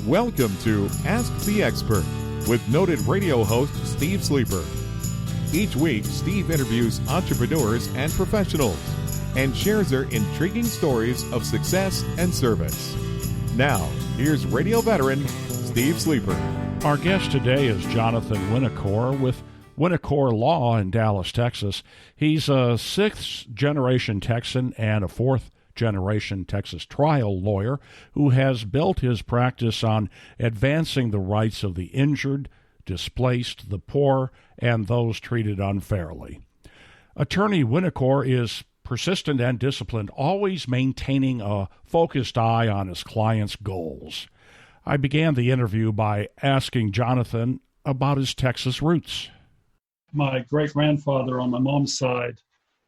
Welcome to Ask the Expert with noted radio host Steve Sleeper. Each week, Steve interviews entrepreneurs and professionals and shares their intriguing stories of success and service. Now, here's radio veteran Steve Sleeper. Our guest today is Jonathan Winocour with Winocour Law in Dallas, Texas. He's a sixth-generation Texan and a fourth-generation Texas trial lawyer who has built his practice on advancing the rights of the injured, displaced, the poor, and those treated unfairly. Attorney Winocour is persistent and disciplined, always maintaining a focused eye on his client's goals. I began the interview by asking Jonathan about his Texas roots. My great-grandfather on my mom's side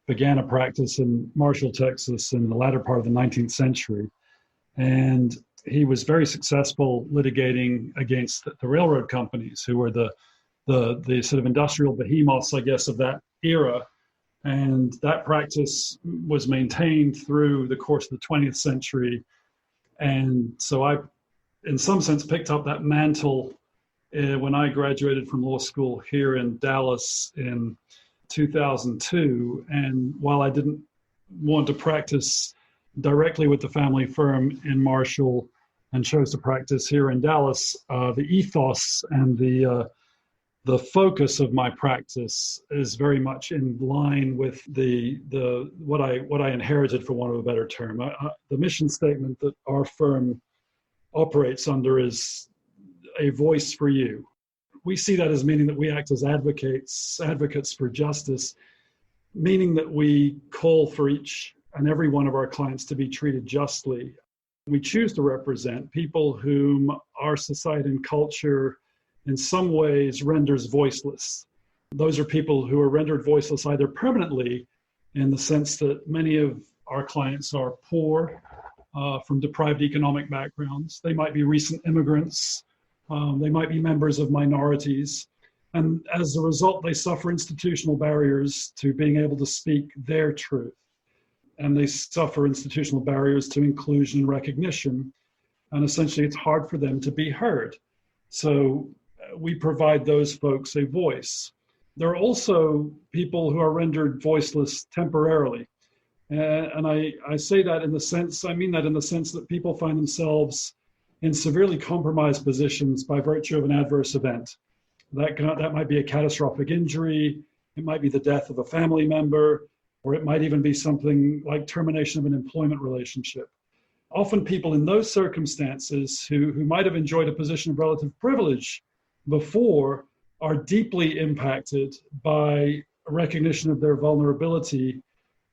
began a practice in Marshall, Texas in the latter part of the 19th century. And he was very successful litigating against the railroad companies, who were the sort of industrial behemoths, I guess, of that era. And that practice was maintained through the course of the 20th century. And so I, in some sense, picked up that mantle when I graduated from law school here in Dallas in 2002. And while I didn't want to practice directly with the family firm in Marshall and chose to practice here in Dallas, the ethos and the focus of my practice is very much in line with what I inherited, for want of a better term. The mission statement that our firm operates under is a voice for you. We see that as meaning that we act as advocates for justice, meaning that we call for each and every one of our clients to be treated justly. We choose to represent people whom our society and culture in some ways renders voiceless. Those are people who are rendered voiceless either permanently, in the sense that many of our clients are poor, from deprived economic backgrounds. They might be recent immigrants. They might be members of minorities. And as a result, they suffer institutional barriers to being able to speak their truth. And they suffer institutional barriers to inclusion and recognition. And essentially, it's hard for them to be heard. So we provide those folks a voice. There are also people who are rendered voiceless temporarily. And I say that in the sense, I mean that in the sense that people find themselves in severely compromised positions by virtue of an adverse event. That might be a catastrophic injury, it might be the death of a family member, or it might even be something like termination of an employment relationship. Often people in those circumstances who might have enjoyed a position of relative privilege before are deeply impacted by a recognition of their vulnerability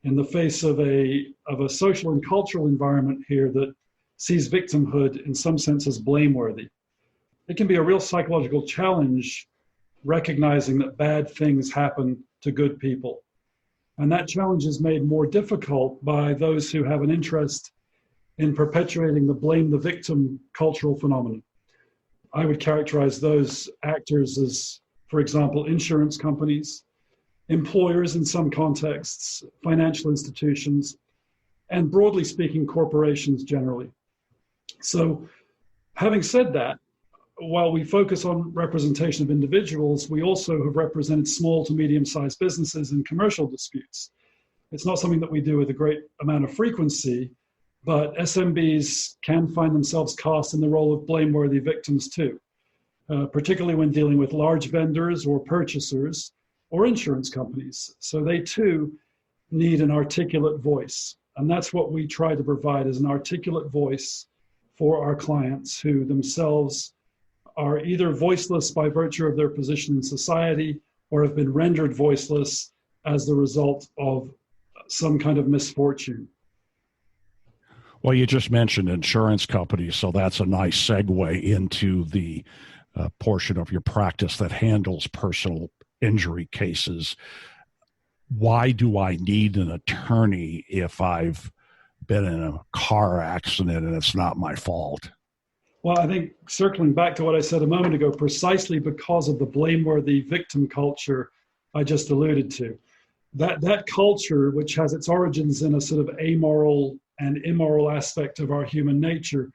in the face of a social and cultural environment here that sees victimhood in some sense as blameworthy. It can be a real psychological challenge recognizing that bad things happen to good people. And that challenge is made more difficult by those who have an interest in perpetuating the blame the victim cultural phenomenon. I would characterize those actors as, for example, insurance companies, employers in some contexts, financial institutions, and broadly speaking, corporations generally. So having said that, while we focus on representation of individuals, we also have represented small to medium-sized businesses in commercial disputes. It's not something that we do with a great amount of frequency, but SMBs can find themselves cast in the role of blameworthy victims too, particularly when dealing with large vendors or purchasers or insurance companies. So they too need an articulate voice. And that's what we try to provide, is an articulate voice for our clients who themselves are either voiceless by virtue of their position in society or have been rendered voiceless as the result of some kind of misfortune. Well, you just mentioned insurance companies, so that's a nice segue into the portion of your practice that handles personal injury cases. Why do I need an attorney if I've been in a car accident and it's not my fault? Well, I think circling back to what I said a moment ago, precisely because of the blameworthy victim culture I just alluded to, that culture, which has its origins in a sort of amoral and immoral aspect of our human nature,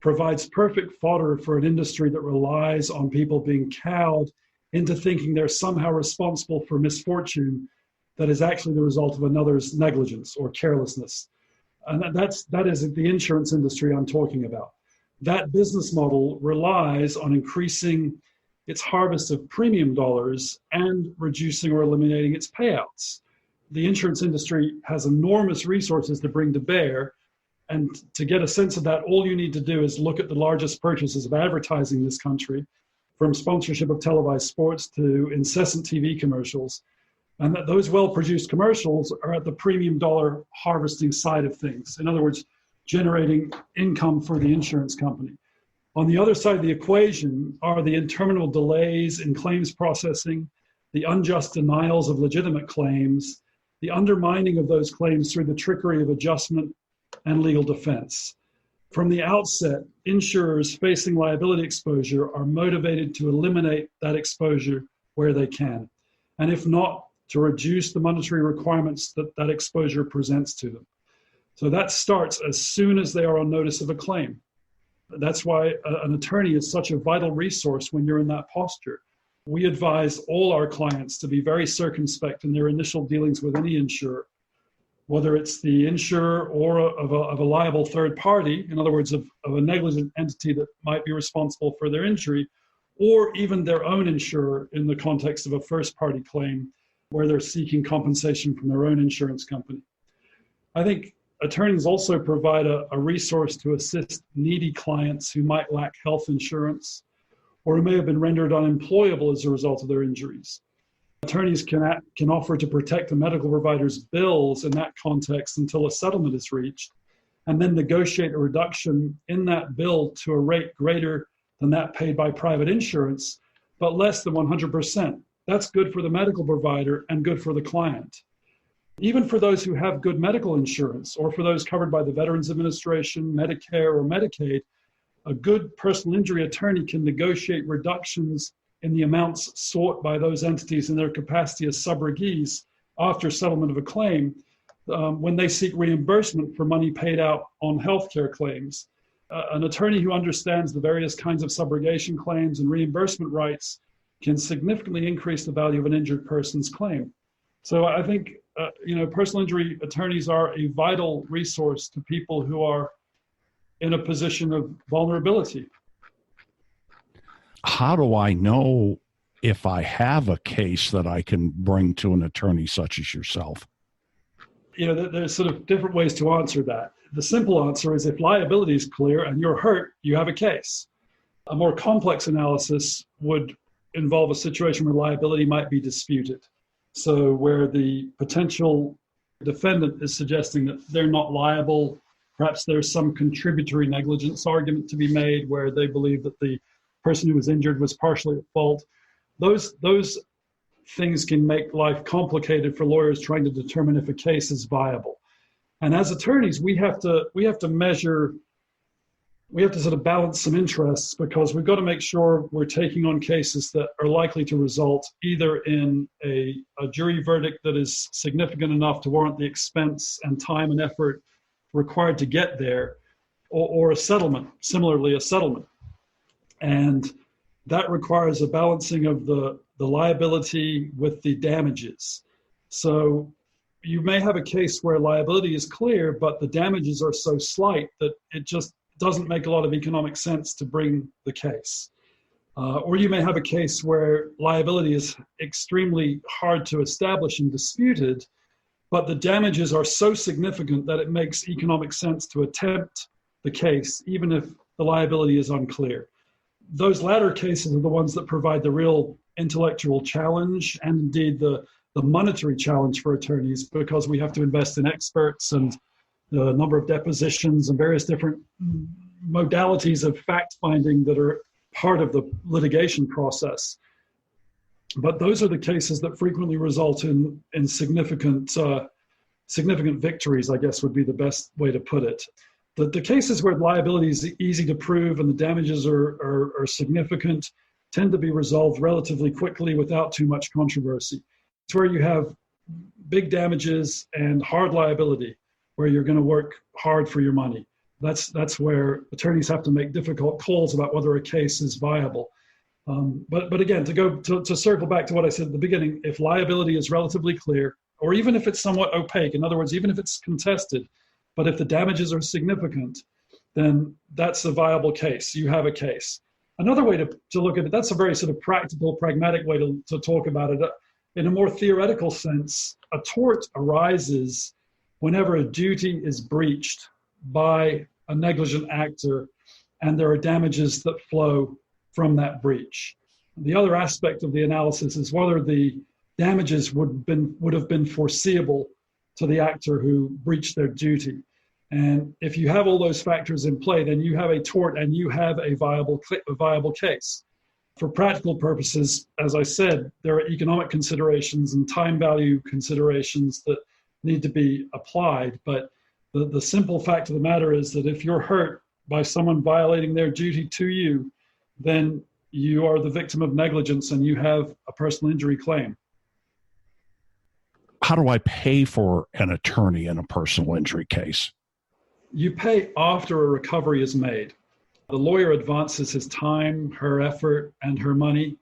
provides perfect fodder for an industry that relies on people being cowed into thinking they're somehow responsible for misfortune that is actually the result of another's negligence or carelessness. And that is the insurance industry I'm talking about. That business model relies on increasing its harvest of premium dollars and reducing or eliminating its payouts. The insurance industry has enormous resources to bring to bear. And to get a sense of that, all you need to do is look at the largest purchases of advertising in this country, from sponsorship of televised sports to incessant TV commercials. And that those well-produced commercials are at the premium dollar harvesting side of things. In other words, generating income for the insurance company. On the other side of the equation are the interminable delays in claims processing, the unjust denials of legitimate claims, the undermining of those claims through the trickery of adjustment and legal defense. From the outset, insurers facing liability exposure are motivated to eliminate that exposure where they can, and if not, to reduce the monetary requirements that that exposure presents to them. So that starts as soon as they are on notice of a claim. That's why an attorney is such a vital resource when you're in that posture. We advise all our clients to be very circumspect in their initial dealings with any insurer, whether it's the insurer or of a liable third party, in other words, of a negligent entity that might be responsible for their injury, or even their own insurer in the context of a first party claim where they're seeking compensation from their own insurance company. I think attorneys also provide a resource to assist needy clients who might lack health insurance or who may have been rendered unemployable as a result of their injuries. Attorneys can offer to protect the medical provider's bills in that context until a settlement is reached, and then negotiate a reduction in that bill to a rate greater than that paid by private insurance, but less than 100%. That's good for the medical provider and good for the client. Even for those who have good medical insurance, or for those covered by the Veterans Administration, Medicare, or Medicaid, a good personal injury attorney can negotiate reductions in the amounts sought by those entities in their capacity as subrogates after settlement of a claim when they seek reimbursement for money paid out on healthcare claims. An attorney who understands the various kinds of subrogation claims and reimbursement rights can significantly increase the value of an injured person's claim. So I think personal injury attorneys are a vital resource to people who are in a position of vulnerability. How do I know if I have a case that I can bring to an attorney such as yourself? There's sort of different ways to answer that. The simple answer is if liability is clear and you're hurt, you have a case. A more complex analysis would involve a situation where liability might be disputed. So where the potential defendant is suggesting that they're not liable, perhaps there's some contributory negligence argument to be made where they believe that the person who was injured was partially at fault. Those things can make life complicated for lawyers trying to determine if a case is viable. And as attorneys, we have to sort of balance some interests, because we've got to make sure we're taking on cases that are likely to result either in a jury verdict that is significant enough to warrant the expense and time and effort required to get there, or a settlement, similarly a settlement. And that requires a balancing of the liability with the damages. So you may have a case where liability is clear, but the damages are so slight that it just doesn't make a lot of economic sense to bring the case. Or you may have a case where liability is extremely hard to establish and disputed, but the damages are so significant that it makes economic sense to attempt the case, even if the liability is unclear. Those latter cases are the ones that provide the real intellectual challenge and indeed the monetary challenge for attorneys, because we have to invest in experts and the number of depositions and various different modalities of fact-finding that are part of the litigation process. But those are the cases that frequently result in significant victories, I guess would be the best way to put it. The cases where liability is easy to prove and the damages are significant tend to be resolved relatively quickly without too much controversy. It's where you have big damages and hard liability, where you're going to work hard for your money. That's where attorneys have to make difficult calls about whether a case is viable. But again, to circle back to what I said at the beginning, if liability is relatively clear, or even if it's somewhat opaque, in other words, even if it's contested, but if the damages are significant, then that's a viable case. You have a case. Another way to look at it, that's a very sort of practical, pragmatic way to talk about it. In a more theoretical sense, a tort arises whenever a duty is breached by a negligent actor and there are damages that flow from that breach. The other aspect of the analysis is whether the damages would have been foreseeable to the actor who breached their duty. And if you have all those factors in play, then you have a tort and you have a viable case. For practical purposes, as I said, there are economic considerations and time value considerations that need to be applied. But the simple fact of the matter is that if you're hurt by someone violating their duty to you, then you are the victim of negligence and you have a personal injury claim. How do I pay for an attorney in a personal injury case? You pay after a recovery is made. The lawyer advances his time, her effort, and her money.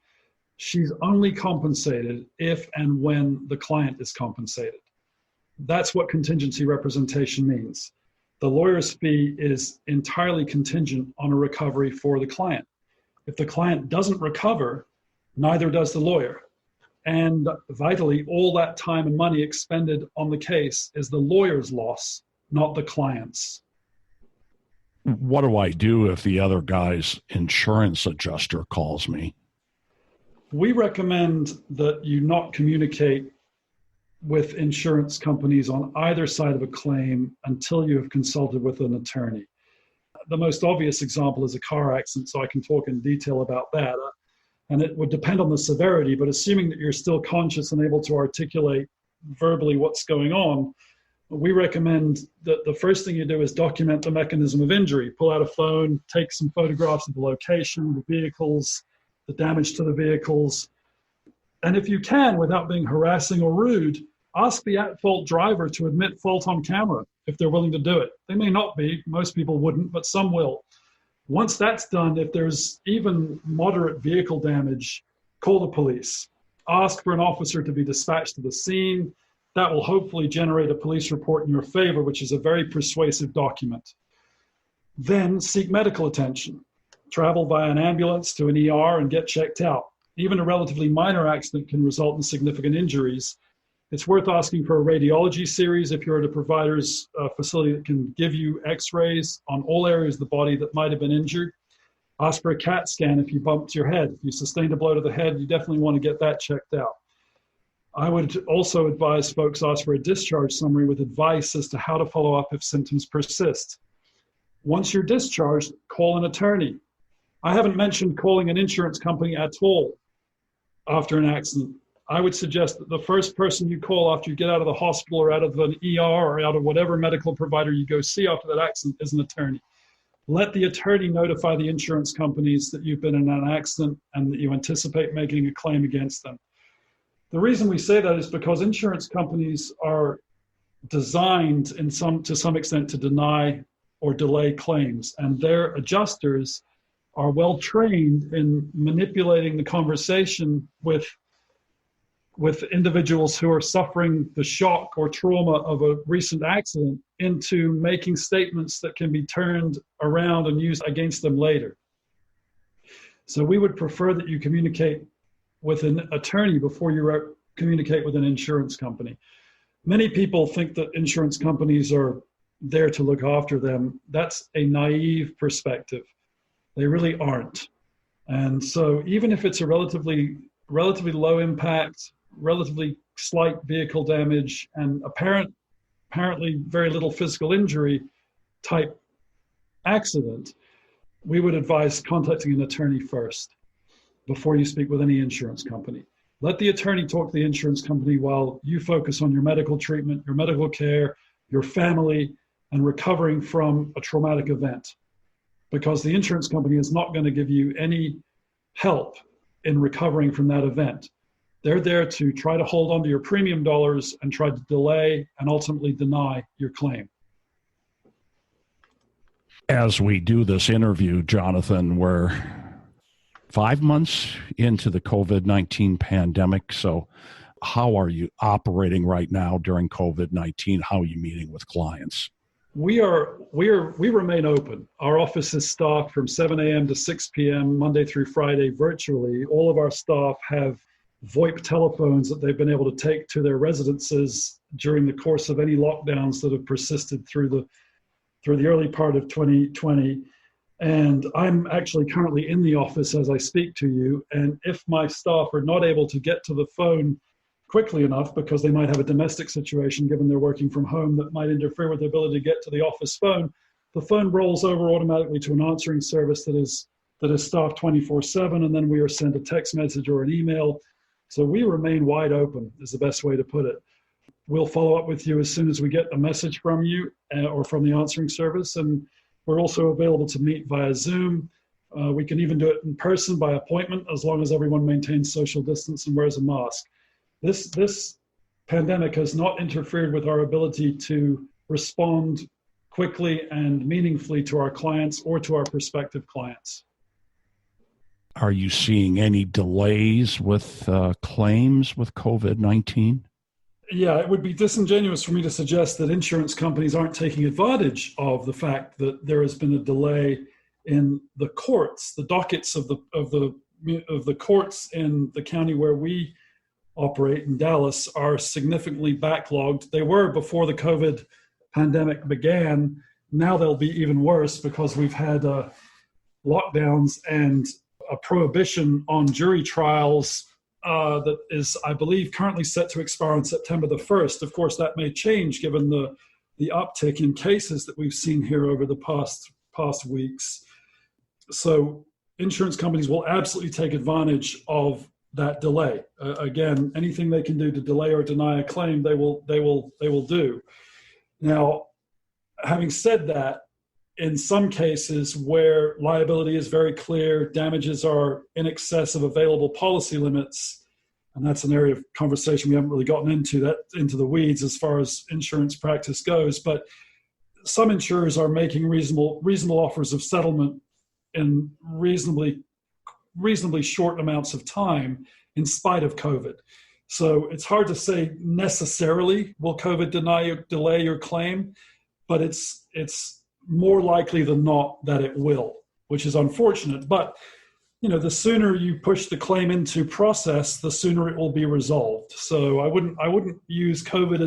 She's only compensated if and when the client is compensated. That's what contingency representation means. The lawyer's fee is entirely contingent on a recovery for the client. If the client doesn't recover, neither does the lawyer. And vitally, all that time and money expended on the case is the lawyer's loss, not the client's. What do I do if the other guy's insurance adjuster calls me? We recommend that you not communicate with insurance companies on either side of a claim until you have consulted with an attorney. The most obvious example is a car accident, so I can talk in detail about that. And it would depend on the severity, but assuming that you're still conscious and able to articulate verbally what's going on, we recommend that the first thing you do is document the mechanism of injury. Pull out a phone, take some photographs of the location, the vehicles, the damage to the vehicles. And if you can, without being harassing or rude, ask the at-fault driver to admit fault on camera if they're willing to do it. They may not be, most people wouldn't, but some will. Once that's done, if there's even moderate vehicle damage, call the police. Ask for an officer to be dispatched to the scene. That will hopefully generate a police report in your favor, which is a very persuasive document. Then seek medical attention. Travel by an ambulance to an ER and get checked out. Even a relatively minor accident can result in significant injuries. It's worth asking for a radiology series if you're at a provider's facility that can give you x-rays on all areas of the body that might have been injured. Ask for a CAT scan if you bumped your head. If you sustained a blow to the head, you definitely want to get that checked out. I would also advise folks ask for a discharge summary with advice as to how to follow up if symptoms persist. Once you're discharged, call an attorney. I haven't mentioned calling an insurance company at all after an accident. I would suggest that the first person you call after you get out of the hospital or out of an ER or out of whatever medical provider you go see after that accident is an attorney. Let the attorney notify the insurance companies that you've been in an accident and that you anticipate making a claim against them. The reason we say that is because insurance companies are designed to some extent to deny or delay claims, and their adjusters are well trained in manipulating the conversation with individuals who are suffering the shock or trauma of a recent accident into making statements that can be turned around and used against them later. So we would prefer that you communicate with an attorney before you communicate with an insurance company. Many people think that insurance companies are there to look after them. That's a naive perspective. They really aren't. And so even if it's a relatively low impact, relatively slight vehicle damage, and apparently very little physical injury type accident, we would advise contacting an attorney first before you speak with any insurance company. Let the attorney talk to the insurance company while you focus on your medical treatment, your medical care, your family, and recovering from a traumatic event. Because the insurance company is not going to give you any help in recovering from that event. They're there to try to hold on to your premium dollars and try to delay and ultimately deny your claim. As we do this interview, Jonathan, we're 5 months into the COVID-19 pandemic. So how are you operating right now during COVID-19? How are you meeting with clients? We remain open. Our office is staffed from 7 a.m. to 6 p.m. Monday through Friday virtually. All of our staff have VoIP telephones that they've been able to take to their residences during the course of any lockdowns that have persisted through the early part of 2020. And I'm actually currently in the office as I speak to you. And if my staff are not able to get to the phone quickly enough because they might have a domestic situation given they're working from home that might interfere with their ability to get to the office phone, the phone rolls over automatically to an answering service that is staffed 24/7, and then we are sent a text message or an email. So we remain wide open is the best way to put it. We'll follow up with you as soon as we get a message from you or from the answering service, and we're also available to meet via Zoom. We can even do it in person by appointment as long as everyone maintains social distance and wears a mask. This pandemic has not interfered with our ability to respond quickly and meaningfully to our clients or to our prospective clients. Are you seeing any delays with claims with COVID-19? Yeah, it would be disingenuous for me to suggest that insurance companies aren't taking advantage of the fact that there has been a delay in the courts. The dockets of the courts in the county where we operate in Dallas are significantly backlogged. They were before the COVID pandemic began. Now they'll be even worse because we've had lockdowns and a prohibition on jury trials that is, I believe, currently set to expire on September the 1st. Of course, that may change given the uptick in cases that we've seen here over the past weeks. So insurance companies will absolutely take advantage of that delay. Again, anything they can do to delay or deny a claim, they will do. Now, having said that, in some cases where liability is very clear, damages are in excess of available policy limits, and that's an area of conversation we haven't really gotten into the weeds as far as insurance practice goes, but some insurers are making reasonable offers of settlement in reasonably short amounts of time in spite of COVID. So it's hard to say necessarily will COVID delay your claim, but it's more likely than not that it will, which is unfortunate. But the sooner you push the claim into process, the sooner it will be resolved. So I wouldn't use COVID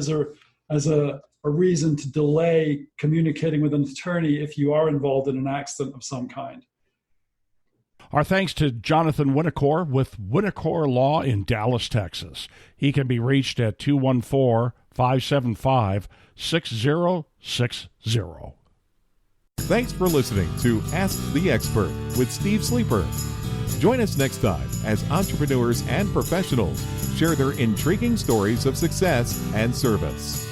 as a reason to delay communicating with an attorney if you are involved in an accident of some kind. Our thanks to Jonathan Winocour with Winocour Law in Dallas, Texas. He can be reached at 214-575-6060. Thanks for listening to Ask the Expert with Steve Sleeper. Join us next time as entrepreneurs and professionals share their intriguing stories of success and service.